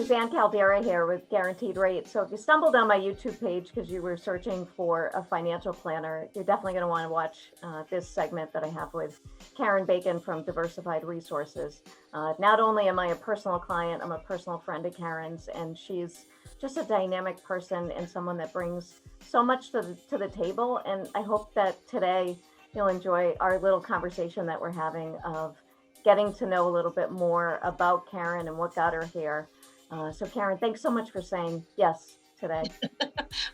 Suzanne Caldeira here with Guaranteed Rate. So if you stumbled on my YouTube page because you were searching for a financial planner, you're definitely going to want to watch this segment that I have with Karen Bacon from Diversified Resources. Not only am I a personal client, I'm a personal friend of Karen's, and she's just a dynamic person and someone that brings so much to the table. And I hope that today you'll enjoy our little conversation that we're having of getting to know a little bit more about Karen and what got her here. So Karen, thanks so much for saying yes today.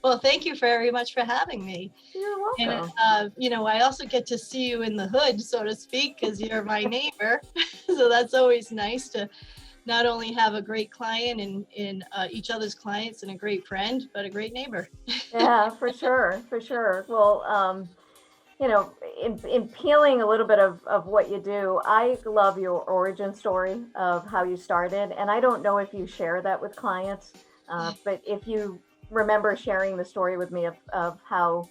Well, thank you very much for having me. You're welcome. And, I also get to see you in the hood, so to speak, because you're my neighbor. So that's always nice to not only have a great client in each other's clients and a great friend, but a great neighbor. Yeah, for sure. Well, in peeling a little bit of what you do, I love your origin story of how you started. And I don't know if you share that with clients, but if you remember sharing the story with me of how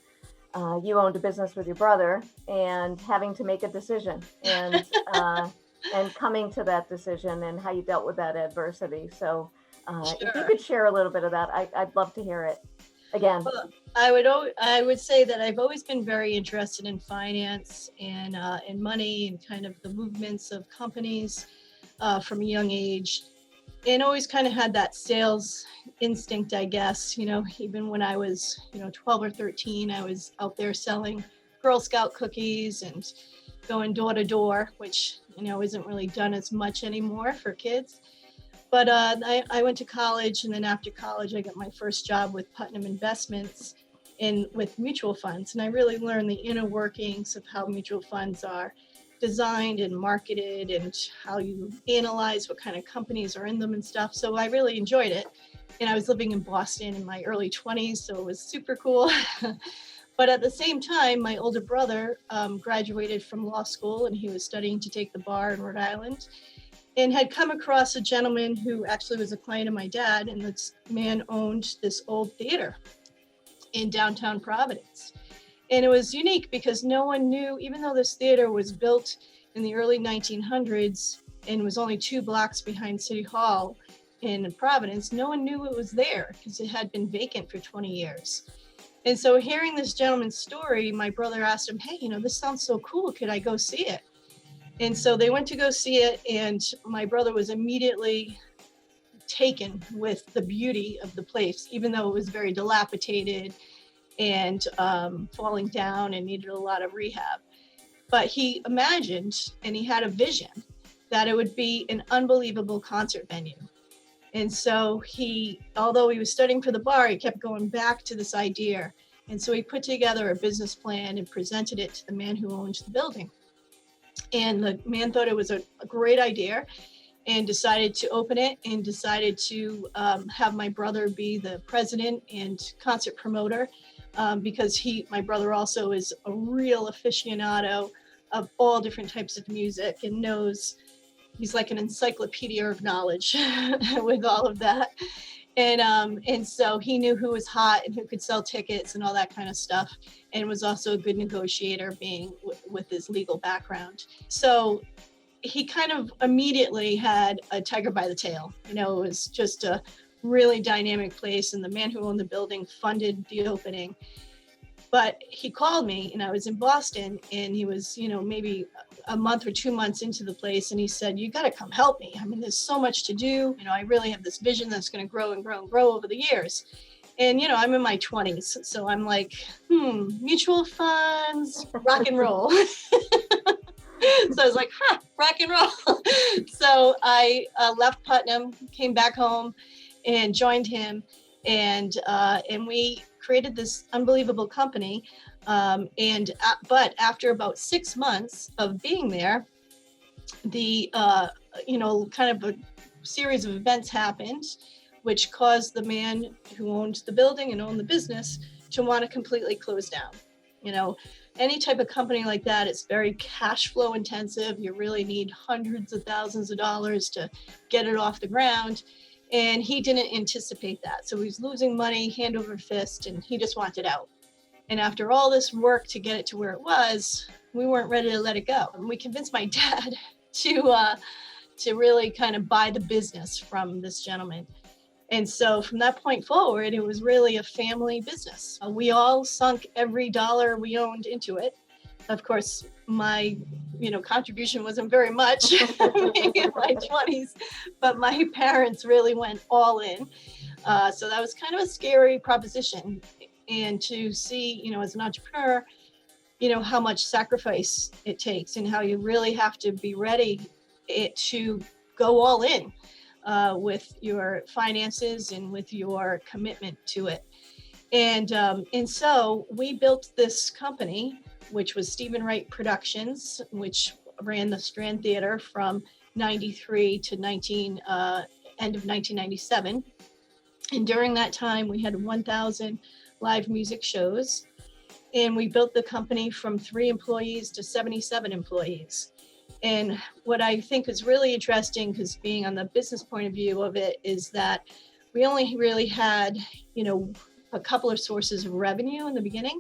you owned a business with your brother and having to make a decision and coming to that decision and how you dealt with that adversity. So if you could share a little bit of that, I'd love to hear it. Again, well, I would say that I've always been very interested in finance and money and kind of the movements of companies from a young age, and always kind of had that sales instinct, I guess. Even when I was 12 or 13, I was out there selling Girl Scout cookies and going door to door, which isn't really done as much anymore for kids. But I went to college, and then after college, I got my first job with Putnam Investments with mutual funds. And I really learned the inner workings of how mutual funds are designed and marketed and how you analyze what kind of companies are in them and stuff. So I really enjoyed it. And I was living in Boston in my early 20s, so it was super cool. But at the same time, my older brother graduated from law school, and he was studying to take the bar in Rhode Island, and had come across a gentleman who actually was a client of my dad, and this man owned this old theater in downtown Providence. And it was unique because no one knew, even though this theater was built in the early 1900s and was only 2 blocks behind City Hall in Providence, no one knew it was there because it had been vacant for 20 years. And so hearing this gentleman's story, my brother asked him, hey, this sounds so cool. Could I go see it? And so they went to go see it, and my brother was immediately taken with the beauty of the place, even though it was very dilapidated and falling down and needed a lot of rehab. But he imagined, and he had a vision, that it would be an unbelievable concert venue. And so although he was studying for the bar, he kept going back to this idea. And so he put together a business plan and presented it to the man who owned the building. And the man thought it was a great idea and decided to open it, and decided to have my brother be the president and concert promoter, because my brother also is a real aficionado of all different types of music and he's like an encyclopedia of knowledge with all of that. And so he knew who was hot and who could sell tickets and all that kind of stuff, and was also a good negotiator, being with his legal background. So he kind of immediately had a tiger by the tail. It was just a really dynamic place, and the man who owned the building funded the opening. But he called me, and I was in Boston, and he was, maybe a month or 2 months into the place, and he said, you got to come help me. I mean, there's so much to do. I really have this vision that's going to grow and grow and grow over the years. And, I'm in my 20s, so I'm like, mutual funds, rock and roll. So I was like, rock and roll. So I left Putnam, came back home, and joined him, and we created this unbelievable company. But after about 6 months of being there, the kind of a series of events happened, which caused the man who owned the building and owned the business to want to completely close down. Any type of company like that, it's very cash flow intensive. You really need hundreds of thousands of dollars to get it off the ground. And he didn't anticipate that. So he's losing money hand over fist, and he just wanted out. And after all this work to get it to where it was, we weren't ready to let it go. And we convinced my dad to really kind of buy the business from this gentleman. And so from that point forward, it was really a family business. We all sunk every dollar we owned into it. Of course, my contribution wasn't very much maybe in my 20s, but my parents really went all in. So that was kind of a scary proposition. And to see, as an entrepreneur, how much sacrifice it takes and how you really have to be ready to go all in with your finances and with your commitment to it. And so we built this company, which was Stephen Wright Productions, which ran the Strand Theater from 93 to end of 1997. And during that time, we had 1,000 live music shows. And we built the company from 3 employees to 77 employees. And what I think is really interesting, because being on the business point of view of it, is that we only really had, a couple of sources of revenue in the beginning,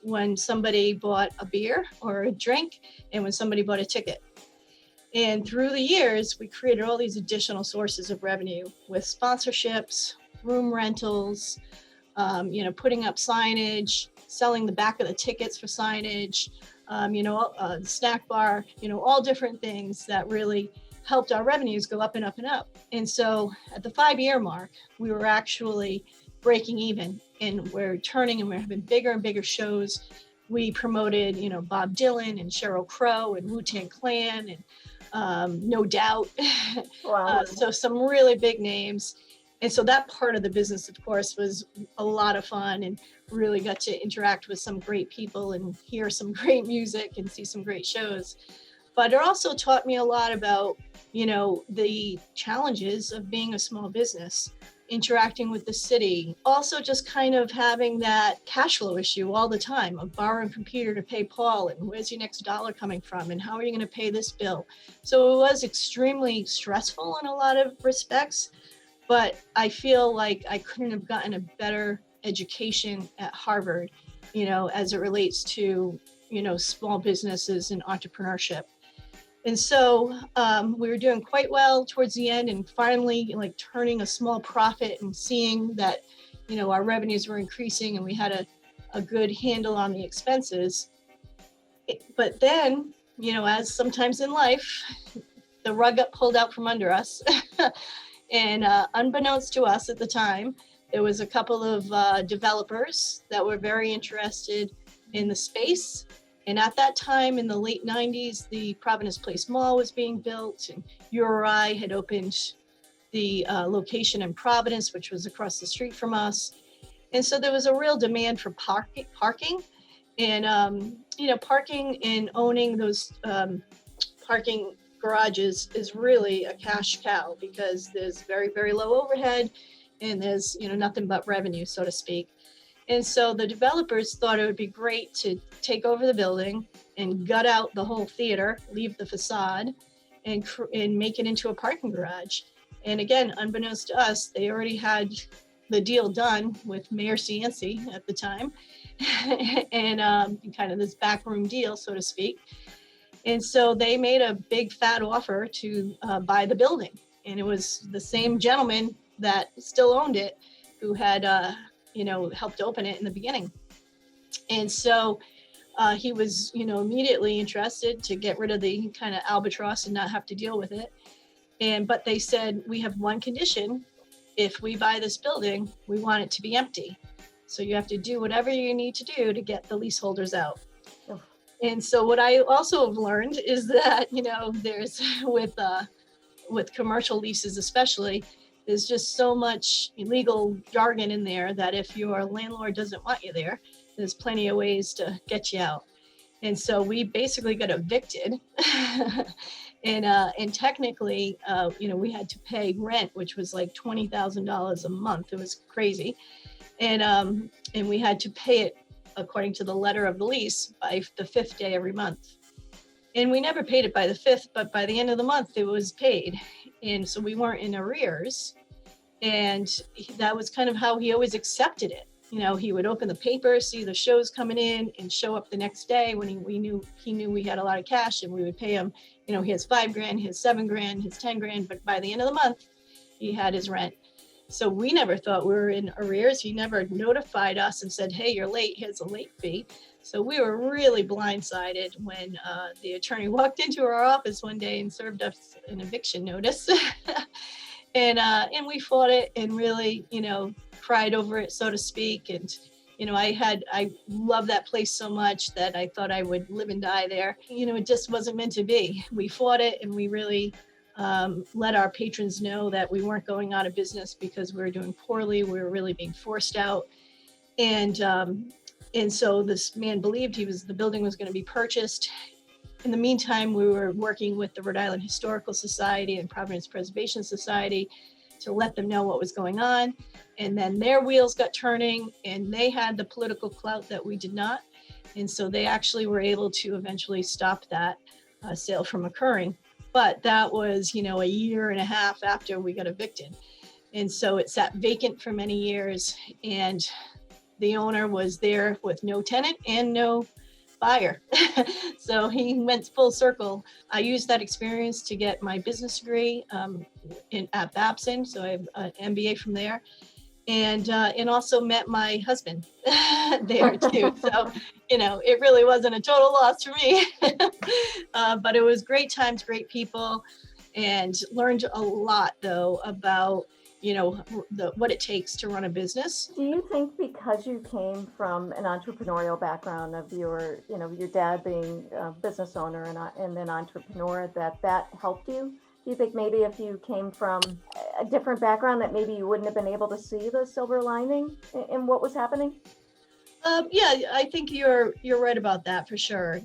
when somebody bought a beer or a drink and when somebody bought a ticket. And through the years, we created all these additional sources of revenue with sponsorships, room rentals, putting up signage, selling the back of the tickets for signage, snack bar, all different things that really helped our revenues go up and up and up. And so at the 5-year mark, we were actually breaking even, and we're turning and we're having bigger and bigger shows. We promoted, Bob Dylan and Sheryl Crow and Wu-Tang Clan and No Doubt. Wow. So some really big names. And so that part of the business, of course, was a lot of fun, and really got to interact with some great people and hear some great music and see some great shows. But it also taught me a lot about, the challenges of being a small business, interacting with the city, also just kind of having that cash flow issue all the time of borrowing from Peter to pay Paul, and where's your next dollar coming from, and how are you going to pay this bill? So it was extremely stressful in a lot of respects. But I feel like I couldn't have gotten a better education at Harvard, as it relates to, small businesses and entrepreneurship. And so we were doing quite well towards the end, and finally turning a small profit and seeing that, our revenues were increasing and we had a good handle on the expenses. But then, as sometimes in life, the rug got pulled out from under us. And unbeknownst to us at the time, there was a couple of developers that were very interested in the space. And at that time, in the late 90s, the Providence Place Mall was being built, and URI had opened the location in Providence, which was across the street from us. And so there was a real demand for parking. And, parking and owning those parking garages is really a cash cow, because there's very, very low overhead, and there's, nothing but revenue, so to speak. And so the developers thought it would be great to take over the building and gut out the whole theater, leave the facade, and make it into a parking garage. And again, unbeknownst to us, they already had the deal done with Mayor Cianci at the time, and kind of this backroom deal, so to speak. And so they made a big fat offer to buy the building. And it was the same gentleman that still owned it who had, helped open it in the beginning. And so he was, immediately interested to get rid of the kind of albatross and not have to deal with it. But they said, we have one condition. If we buy this building, we want it to be empty. So you have to do whatever you need to do to get the leaseholders out. And so what I also have learned is that, there's with commercial leases especially, there's just so much legal jargon in there that if your landlord doesn't want you there, there's plenty of ways to get you out. And so we basically got evicted. And technically, we had to pay rent, which was like $20,000 a month. It was crazy. And we had to pay it according to the letter of the lease by the 5th day every month. And we never paid it by the 5th, but by the end of the month it was paid. And so we weren't in arrears. And that was kind of how he always accepted it. He would open the paper, see the shows coming in, and show up the next day when he knew we had a lot of cash, and we would pay him, he has $5,000, he has $7,000, his $10,000, but by the end of the month, he had his rent. So we never thought we were in arrears. He never notified us and said, hey, you're late, here's a late fee. So we were really blindsided when the attorney walked into our office one day and served us an eviction notice. And we fought it and really, cried over it, so to speak. And, I love that place so much that I thought I would live and die there. It just wasn't meant to be. We fought it, and we really let our patrons know that we weren't going out of business because we were doing poorly. We were really being forced out. And so this man believed the building was going to be purchased. In the meantime, we were working with the Rhode Island Historical Society and Providence Preservation Society to let them know what was going on. And then their wheels got turning, and they had the political clout that we did not. And so they actually were able to eventually stop that sale from occurring. But that was, a year and a half after we got evicted. And so it sat vacant for many years, and the owner was there with no tenant and no buyer. So he went full circle. I used that experience to get my business degree at Babson. So I have an MBA from there, and also met my husband there too. So, it really wasn't a total loss for me, but it was great times, great people, and learned a lot though about what it takes to run a business. Do you think because you came from an entrepreneurial background of your dad being a business owner and an entrepreneur, that helped you? Do you think maybe if you came from a different background that maybe you wouldn't have been able to see the silver lining in what was happening? Yeah, I think you're right about that for sure.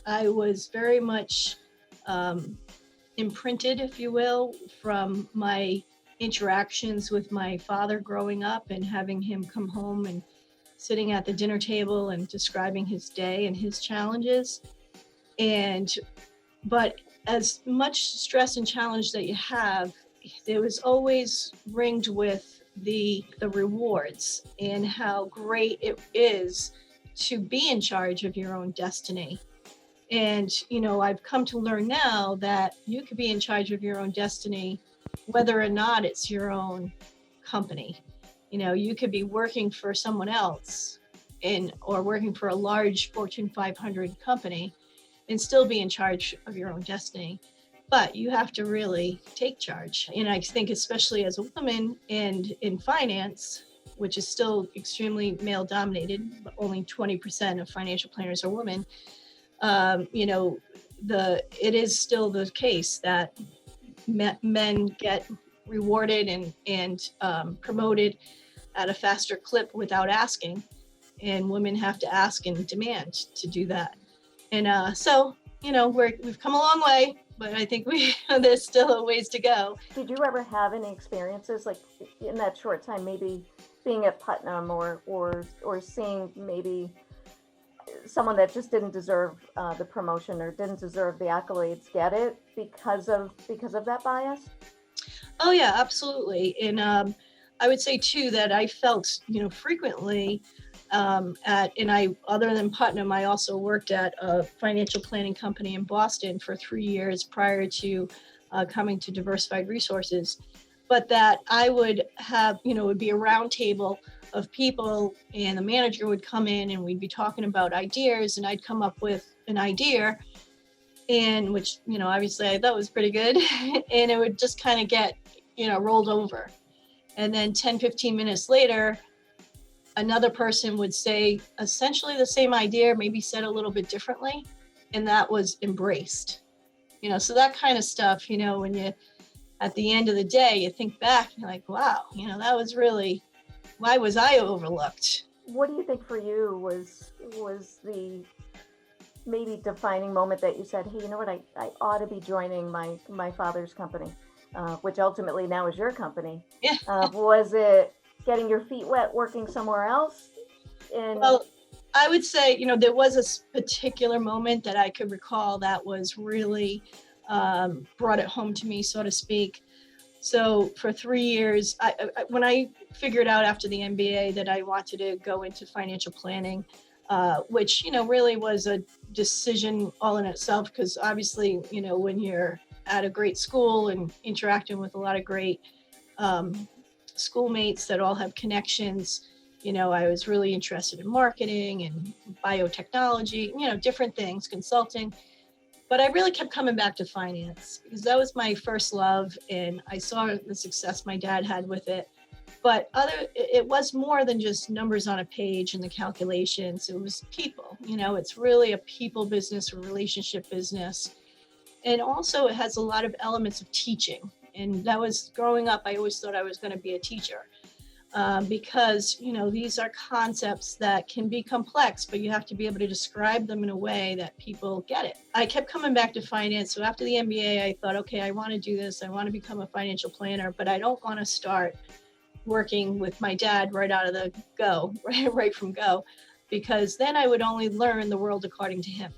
I was very much imprinted, if you will, from my interactions with my father growing up and having him come home and sitting at the dinner table and describing his day and his challenges. But as much stress and challenge that you have, it was always ringed with the rewards and how great it is to be in charge of your own destiny. And, I've come to learn now that you could be in charge of your own destiny whether or not it's your own company. You could be working for someone else or working for a large Fortune 500 company and still be in charge of your own destiny. But you have to really take charge. And I think especially as a woman and in finance, which is still extremely male dominated, but only 20% of financial planners are women, it is still the case that men get rewarded and promoted at a faster clip without asking, and women have to ask and demand to do that. And so we've come a long way, but I think there's still a ways to go. Did you ever have any experiences like in that short time, maybe being at Putnam or seeing maybe someone that just didn't deserve the promotion or didn't deserve the accolades get it because of that bias? Oh yeah, absolutely. And I would say too that I felt frequently other than Putnam, I also worked at a financial planning company in Boston for 3 years prior to coming to Diversified Resources. But that I would have, it would be a round table of people, and the manager would come in and we'd be talking about ideas, and I'd come up with an idea, and which, obviously I thought was pretty good, and it would just kind of get, rolled over. And then 10-15 minutes later, another person would say essentially the same idea, maybe said a little bit differently, and that was embraced. So that kind of stuff, when you, at the end of the day, you think back, you're like, wow, that was really, why was I overlooked? What do you think for you was the maybe defining moment that you said, hey, you know what, I ought to be joining my father's company, which ultimately now is your company? Yeah. Was it getting your feet wet working somewhere else? Well, I would say, there was a particular moment that I could recall that was really brought it home to me, so to speak. So for 3 years, when I figured out after the MBA that I wanted to go into financial planning, which, really was a decision all in itself, because obviously, when you're at a great school and interacting with a lot of great schoolmates that all have connections. I was really interested in marketing and biotechnology, different things, consulting. But I really kept coming back to finance because that was my first love, and I saw the success my dad had with it. But it was more than just numbers on a page and the calculations. It was people. It's really a people business, a relationship business. And also it has a lot of elements of teaching. And that was growing up, I always thought I was going to be a teacher. Because these are concepts that can be complex, but you have to be able to describe them in a way that people get it. I kept coming back to finance. So after the MBA, I thought, okay, I want to do this. I want to become a financial planner, but I don't want to start working with my dad right out of the go, right from go, because then I would only learn the world according to him.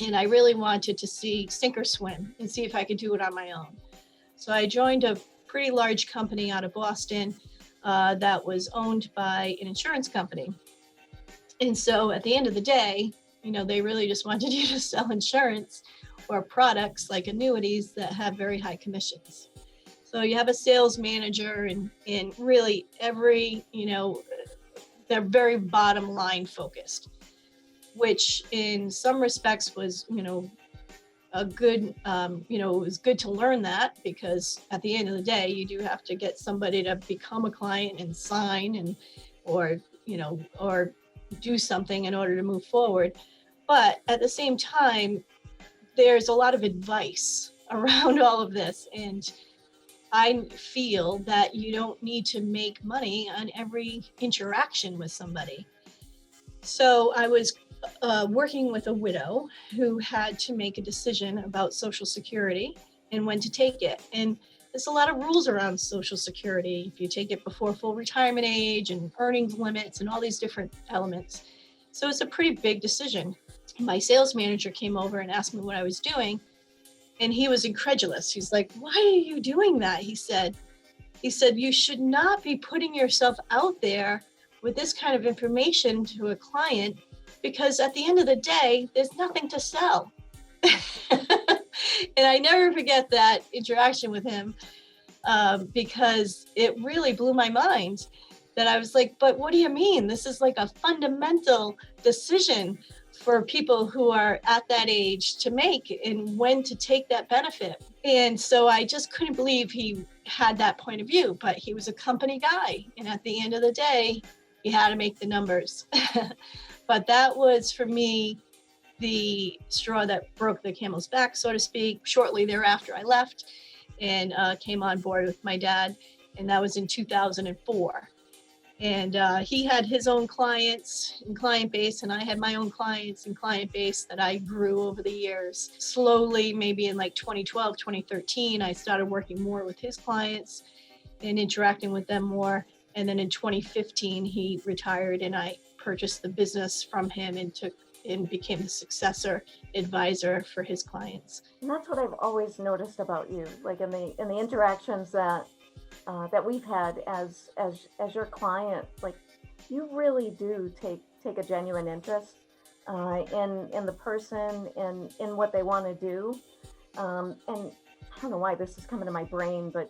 And I really wanted to sink or swim and see if I could do it on my own. So I joined a pretty large company out of Boston that was owned by an insurance company. And so at the end of the day, they really just wanted you to sell insurance or products like annuities that have very high commissions. So you have a sales manager and really every, they're very bottom line focused, which in some respects was, a good, it was good to learn that, because at the end of the day, you do have to get somebody to become a client and sign or do something in order to move forward. But at the same time, there's a lot of advice around all of this. And I feel that you don't need to make money on every interaction with somebody. So I was working with a widow who had to make a decision about Social Security and when to take it. And there's a lot of rules around Social Security. If you take it before full retirement age and earnings limits and all these different elements. So it's a pretty big decision. My sales manager came over and asked me what I was doing. And he was incredulous. He's like, "Why are you doing that?" He said, "You should not be putting yourself out there with this kind of information to a client, because at the end of the day, there's nothing to sell." And I never forget that interaction with him, because it really blew my mind. That I was like, "But what do you mean? This is like a fundamental decision for people who are at that age to make, and when to take that benefit." And so I just couldn't believe he had that point of view, but he was a company guy. And at the end of the day, he had to make the numbers. But that was, for me, the straw that broke the camel's back, so to speak. Shortly thereafter, I left and came on board with my dad. And that was in 2004. And he had his own clients and client base, and I had my own clients and client base that I grew over the years. Slowly, maybe in like 2012, 2013, I started working more with his clients and interacting with them more. And then in 2015, he retired and I purchased the business from him and became the successor advisor for his clients. And that's what I've always noticed about you, like in the interactions that we've had as your client. Like, you really do take a genuine interest in the person and in what they want to do. And I don't know why this is coming to my brain, but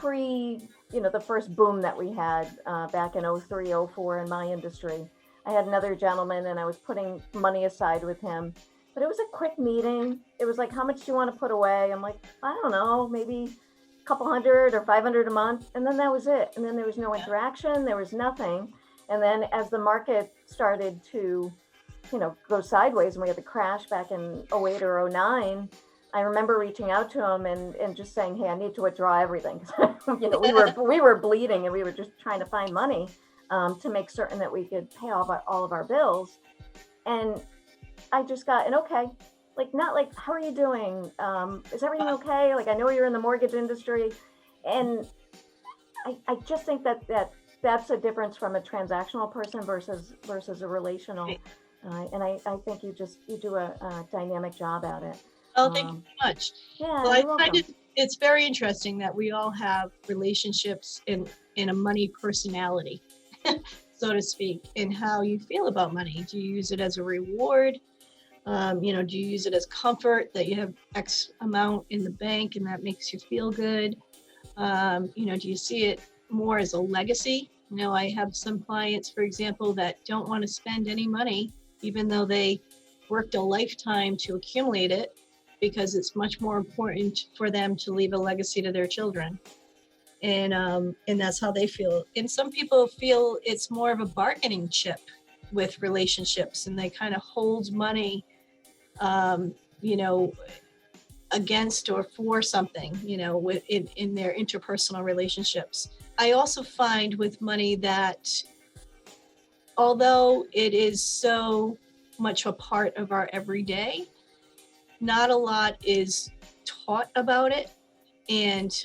the first boom that we had back in 03, 04 in my industry, I had another gentleman and I was putting money aside with him, but it was a quick meeting. It was like, "How much do you want to put away?" I'm like, "I don't know, maybe couple hundred or 500 a month." And then that was it. And then there was no interaction, there was nothing. And then as the market started to, go sideways, and we had the crash back in 08 or 09, I remember reaching out to him and just saying, "Hey, I need to withdraw everything." we were bleeding and we were just trying to find money to make certain that we could pay all of our bills. And I just got an okay. Like, not like, "How are you doing? Is everything okay? Like, I know you're in the mortgage industry." And I just think that's a difference from a transactional person versus a relational. And I think you do a dynamic job at it. Oh, thank you so much. Yeah, Well, you're welcome. it's very interesting that we all have relationships in a money personality, so to speak, in how you feel about money. Do you use it as a reward? Do you use it as comfort that you have X amount in the bank and that makes you feel good? Do you see it more as a legacy. I have some clients, for example, that don't want to spend any money, even though they worked a lifetime to accumulate it, because it's much more important for them to leave a legacy to their children. And that's how they feel. And some people feel it's more of a bargaining chip with relationships, and they kind of hold money, you know, against or for something, in their interpersonal relationships. I also find with money that although it is so much a part of our everyday, not a lot is taught about it, and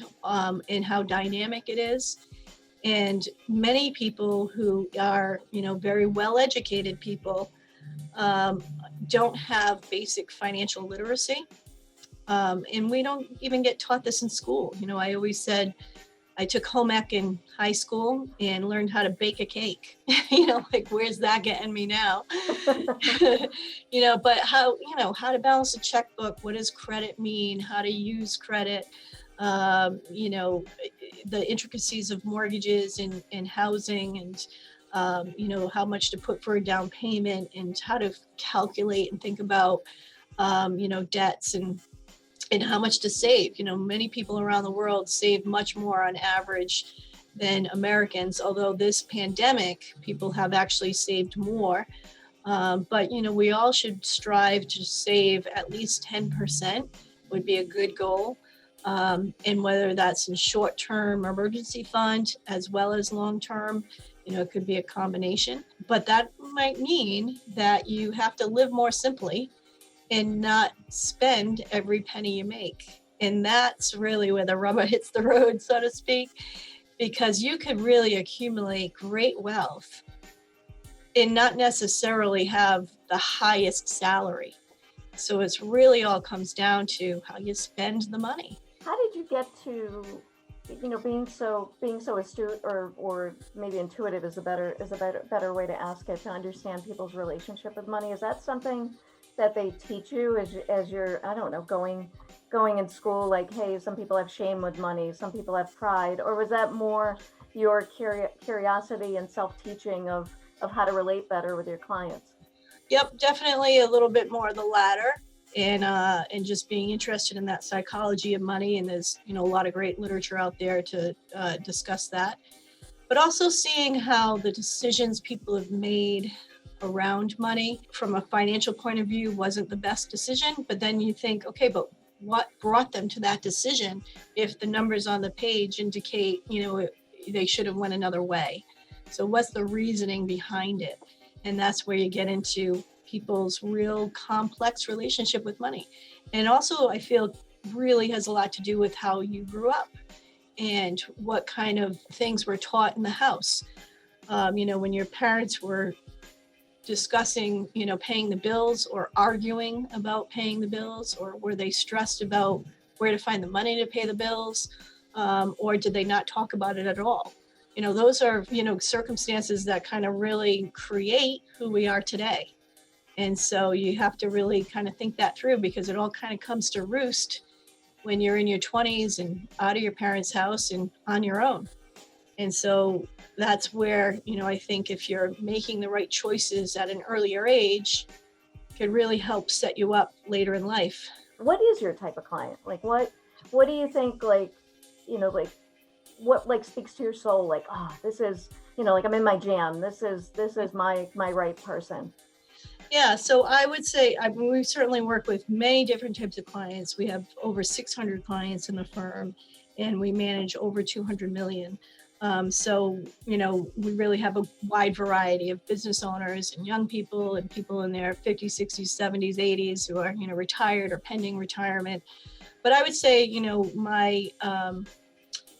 how dynamic it is. And many people who are, very well-educated people, don't have basic financial literacy. And we don't even get taught this in school. I always said I took home ec in high school and learned how to bake a cake. Like, where's that getting me now? But how to balance a checkbook, what does credit mean, how to use credit, the intricacies of mortgages and housing, and how much to put for a down payment, and how to calculate and think about debts, and how much to save. Many people around the world save much more on average than Americans, although this pandemic, people have actually saved more. But we all should strive to save at least 10% would be a good goal. And whether that's in short-term emergency fund as well as long-term, it could be a combination. But that might mean that you have to live more simply and not spend every penny you make. And that's really where the rubber hits the road, so to speak, because you could really accumulate great wealth and not necessarily have the highest salary. So it's really all comes down to how you spend the money. How did you get to, being so astute, or maybe intuitive is a better way to ask it, to understand people's relationship with money? Is that something that they teach you as you're, I don't know, going in school? Like, hey, some people have shame with money, some people have pride, or was that more your curiosity and self-teaching of how to relate better with your clients? Yep, definitely a little bit more of the latter, and just being interested in that psychology of money. And there's a lot of great literature out there to discuss that, but also seeing how the decisions people have made around money from a financial point of view wasn't the best decision. But then you think, okay, but what brought them to that decision if the numbers on the page indicate they should have went another way? So what's the reasoning behind it? And that's where you get into people's real complex relationship with money. And also, I feel really has a lot to do with how you grew up and what kind of things were taught in the house. When your parents were discussing, paying the bills, or arguing about paying the bills, or were they stressed about where to find the money to pay the bills, or did they not talk about it at all? Those are, circumstances that kind of really create who we are today. And so you have to really kind of think that through, because it all kind of comes to roost when you're in your 20s and out of your parents' house and on your own. And so that's where, I think if you're making the right choices at an earlier age, could really help set you up later in life. What is your type of client? Like, what do you think, what speaks to your soul? Like, oh, this is, like, I'm in my jam. This is my right person. Yeah, so I would say, we certainly work with many different types of clients. We have over 600 clients in the firm, and we manage over 200 million. So, we really have a wide variety of business owners and young people and people in their 50s, 60s, 70s, 80s who are, retired or pending retirement. But I would say, my,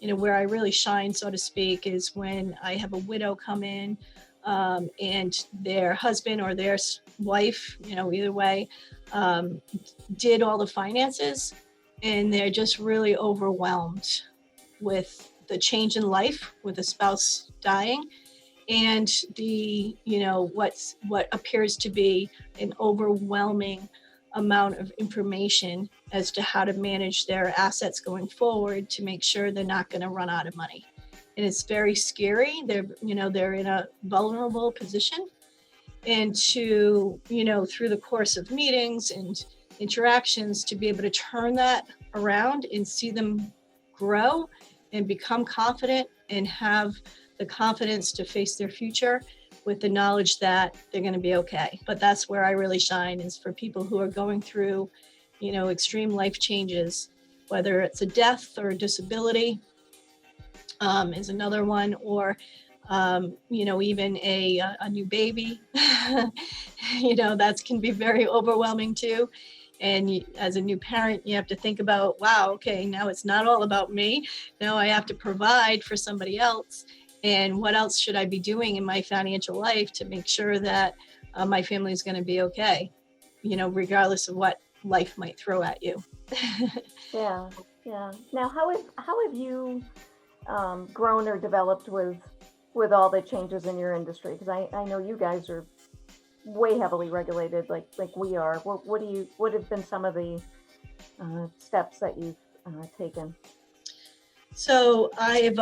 where I really shine, so to speak, is when I have a widow come in, and their husband or their wife, either way, did all the finances, and they're just really overwhelmed with the change in life with a spouse dying, and the, what appears to be an overwhelming amount of information as to how to manage their assets going forward to make sure they're not going to run out of money. and it's very scary. They're in a vulnerable position, and to, through the course of meetings and interactions, to be able to turn that around and see them grow and become confident and have the confidence to face their future with the knowledge that they're going to be okay. But that's where I really shine, is for people who are going through, extreme life changes, whether it's a death or a disability, is another one, or even a new baby. That can be very overwhelming too. And as a new parent, you have to think about, wow, okay, now it's not all about me. Now I have to provide for somebody else. And what else should I be doing in my financial life to make sure that my family is going to be okay, regardless of what life might throw at you. Yeah. Now, how have you grown or developed with all the changes in your industry? Because I know you guys are way heavily regulated, like we are. What have been some of the steps that you've taken? So I've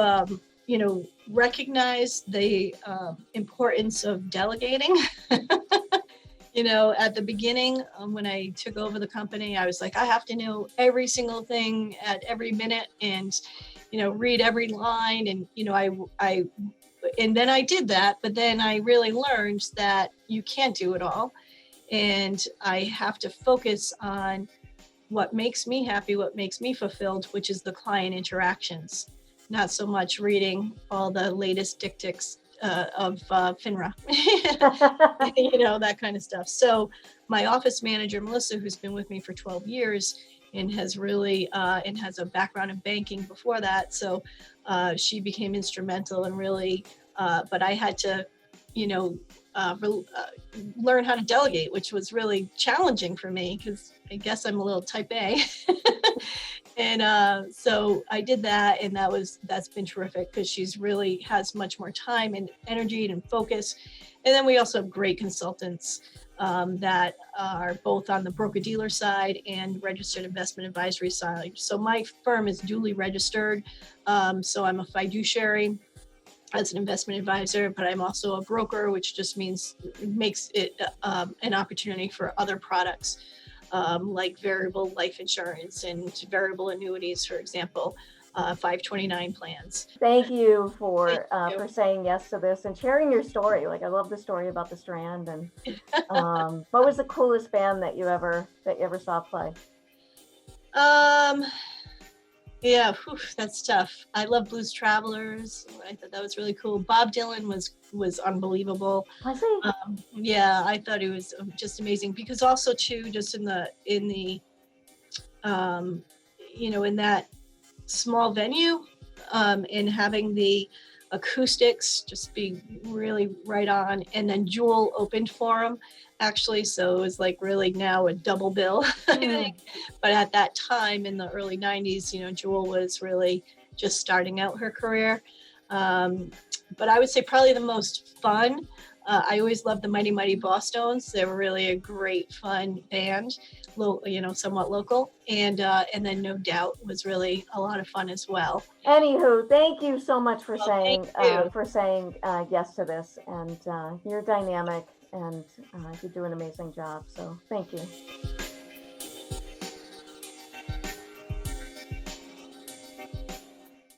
recognized the importance of delegating. At the beginning, when I took over the company, I was like, I have to know every single thing at every minute, and read every line, and and then I did that, but then I really learned that you can't do it all, and I have to focus on what makes me happy, what makes me fulfilled, which is the client interactions, not so much reading all the latest dictics of FINRA, that kind of stuff. So my office manager, Melissa, who's been with me for 12 years and has really, and has a background in banking before that. So she became instrumental and really, but I had to, learn how to delegate, which was really challenging for me because I guess I'm a little type A. And so I did that, and that's been terrific because she's really has much more time and energy and focus. And then we also have great consultants that are both on the broker-dealer side and registered investment advisory side. So my firm is duly registered. So I'm a fiduciary as an investment advisor, but I'm also a broker, which just means makes it an opportunity for other products. Like variable life insurance and variable annuities, for example, 529 plans. Thank you for saying yes to this and sharing your story. Like, I love the story about the Strand. And what was the coolest band that you ever saw play? Yeah, that's tough. I love Blues Travelers. I thought that was really cool. Bob Dylan was unbelievable. Was he? Yeah, I thought it was just amazing because also too, just in the in that small venue, and having the acoustics just be really right on, and then Jewel opened for him actually, so it was like really now a double bill. I think, but at that time in the early 90s, Jewel was really just starting out her career. But I would say probably the most fun, I always loved the Mighty Mighty Bosstones. They were really a great fun band, somewhat local, and then No Doubt was really a lot of fun as well. Anywho, thank you so much for saying yes to this, and you're dynamic, and you do an amazing job. So thank you.